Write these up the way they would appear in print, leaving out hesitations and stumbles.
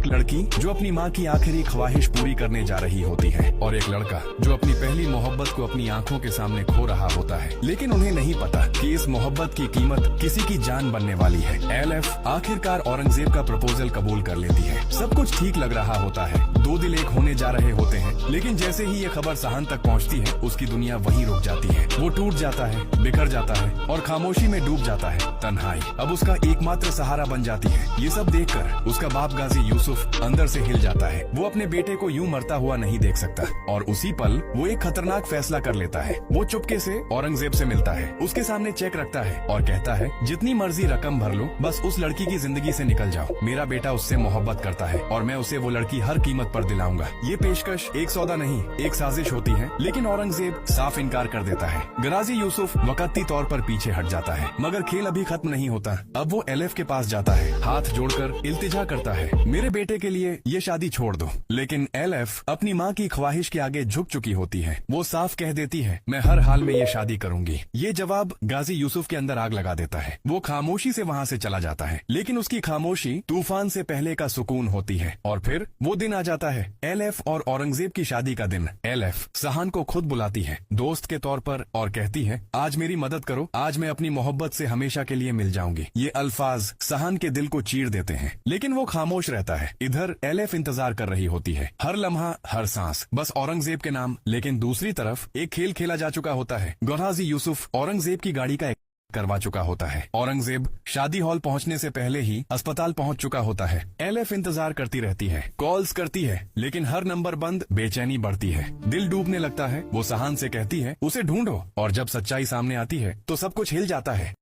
एक लड़की जो अपनी माँ की आखिरी ख्वाहिश पूरी करने जा रही होती है और एक लड़का जो अपनी पहली मोहब्बत को अपनी आंखों के सामने खो रहा होता है, लेकिन उन्हें नहीं पता कि इस मोहब्बत की कीमत किसी की जान बनने वाली है। एलएफ आखिरकार औरंगजेब का प्रपोजल कबूल कर लेती है। सब कुछ ठीक लग रहा होता है, दो दिल एक होने जा रहे होते हैं, लेकिन जैसे ही ये खबर सहान तक पहुँचती है उसकी दुनिया वहीं रुक जाती है। वो टूट जाता है, बिखर जाता है और खामोशी में डूब जाता है। तन्हाई अब उसका एकमात्र सहारा बन जाती है। ये सब देखकर उसका बाप गाजी यूसुफ अंदर से हिल जाता है। वो अपने बेटे को यूं मरता हुआ नहीं देख सकता और उसी पल वो एक खतरनाक फैसला कर लेता है। वो चुपके से औरंगजेब से मिलता है, उसके सामने चेक रखता है और कहता है, जितनी मर्जी रकम भर लो, बस उस लड़की की जिंदगी से निकल जाओ। मेरा बेटा उससे मोहब्बत करता है और मैं उसे वो लड़की हर कीमत पर दिलाऊंगा। ये पेशकश एक सौदा नहीं, एक साजिश होती है, लेकिन औरंगजेब साफ इनकार कर देता है। गाजी यूसुफ वक़्ती तौर पर पीछे हट जाता है, मगर खेल अभी खत्म नहीं होता। अब वो एलएफ के पास जाता है, हाथ जोड़कर इल्तिजा करता है, मेरे बेटे के लिए ये शादी छोड़ दो। लेकिन एलएफ अपनी माँ की ख्वाहिश के आगे झुक चुकी होती है। वो साफ कह देती है, मैं हर हाल में ये शादी करूंगी। ये जवाब गाजी यूसुफ के अंदर आग लगा देता है। वो खामोशी से वहाँ से चला जाता है, लेकिन उसकी खामोशी तूफान से पहले का सुकून होती है। और फिर वो दिन आ जाता है, एलएफ और औरंगजेब की शादी का दिन। एलएफ सहान को खुद बुलाती है दोस्त के तौर पर और कहती है, आज मेरी मदद करो, आज मैं अपनी मोहब्बत से हमेशा के लिए मिल जाऊंगी। ये अल्फाज सहान के दिल को चीर देते हैं, लेकिन वो खामोश रहता है। इधर एलएफ इंतजार कर रही होती है, हर लम्हा हर सांस बस औरंगजेब के नाम। लेकिन दूसरी तरफ एक खेल खेला जा चुका होता है। गाजी यूसुफ औरंगजेब की गाड़ी का करवा चुका होता है। औरंगजेब शादी हॉल पहुंचने से पहले ही अस्पताल पहुंच चुका होता है। एलएफ इंतजार करती रहती है, कॉल्स करती है, लेकिन हर नंबर बंद। बेचैनी बढ़ती है, दिल डूबने लगता है। वो सहान से कहती है, उसे ढूंढो, और जब सच्चाई सामने आती है तो सब कुछ हिल जाता है।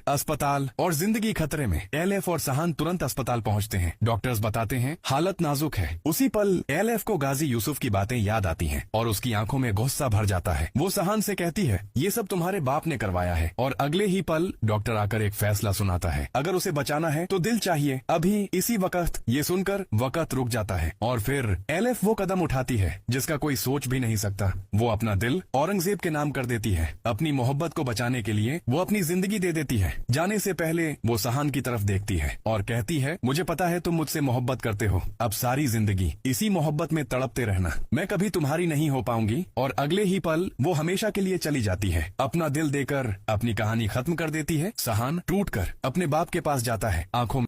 अस्पताल और जिंदगी खतरे में। एलएफ और सहान तुरंत अस्पताल पहुंचते हैं। डॉक्टर्स बताते हैं हालत नाजुक है। उसी पल एलएफ को गाजी यूसुफ की बातें याद आती हैं और उसकी आंखों में गुस्सा भर जाता है। वो सहान से कहती है, ये सब तुम्हारे बाप ने करवाया है। और अगले ही पल डॉक्टर आकर एक फैसला सुनाता है, अगर उसे बचाना है तो दिल चाहिए, अभी इसी वक्त। ये सुनकर वक्त रुक जाता है और फिर एलएफ वो कदम उठाती है जिसका कोई सोच भी नहीं सकता। वो अपना दिल औरंगजेब के नाम कर देती है। अपनी मोहब्बत को बचाने के लिए वो अपनी जिंदगी दे देती है। जाने से पहले वो सहान की तरफ देखती है और कहती है, मुझे पता है तुम मुझसे मोहब्बत करते हो, अब सारी जिंदगी इसी मोहब्बत में तड़पते रहना। मैं कभी तुम्हारी नहीं हो पाऊंगी। और अगले ही पल वो हमेशा के लिए चली जाती है। अपना दिल देकर अपनी कहानी खत्म कर देती है। सहान टूटकर अपने बाप के पास जाता है, आंखों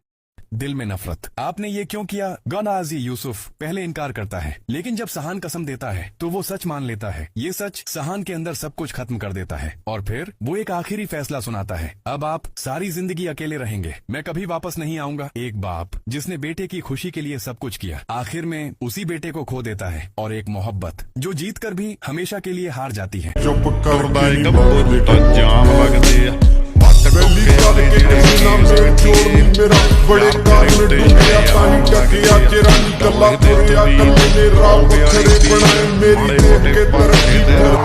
दिल में नफरत। आपने ये क्यों किया? गाजी यूसुफ पहले इनकार करता है, लेकिन जब सहान कसम देता है तो वो सच मान लेता है। ये सच सहान के अंदर सब कुछ खत्म कर देता है और फिर वो एक आखिरी फैसला सुनाता है, अब आप सारी जिंदगी अकेले रहेंगे, मैं कभी वापस नहीं आऊंगा। एक बाप जिसने बेटे की खुशी के लिए सब कुछ किया, आखिर में उसी बेटे को खो देता है। और एक मोहब्बत जो जीत कर भी हमेशा के लिए हार जाती है। बड़े कारण ढूंढिया ताही टकिया चिरानी गल्ला तुरिया कल मेरे राव बखरे बनाए मेरी के तरफ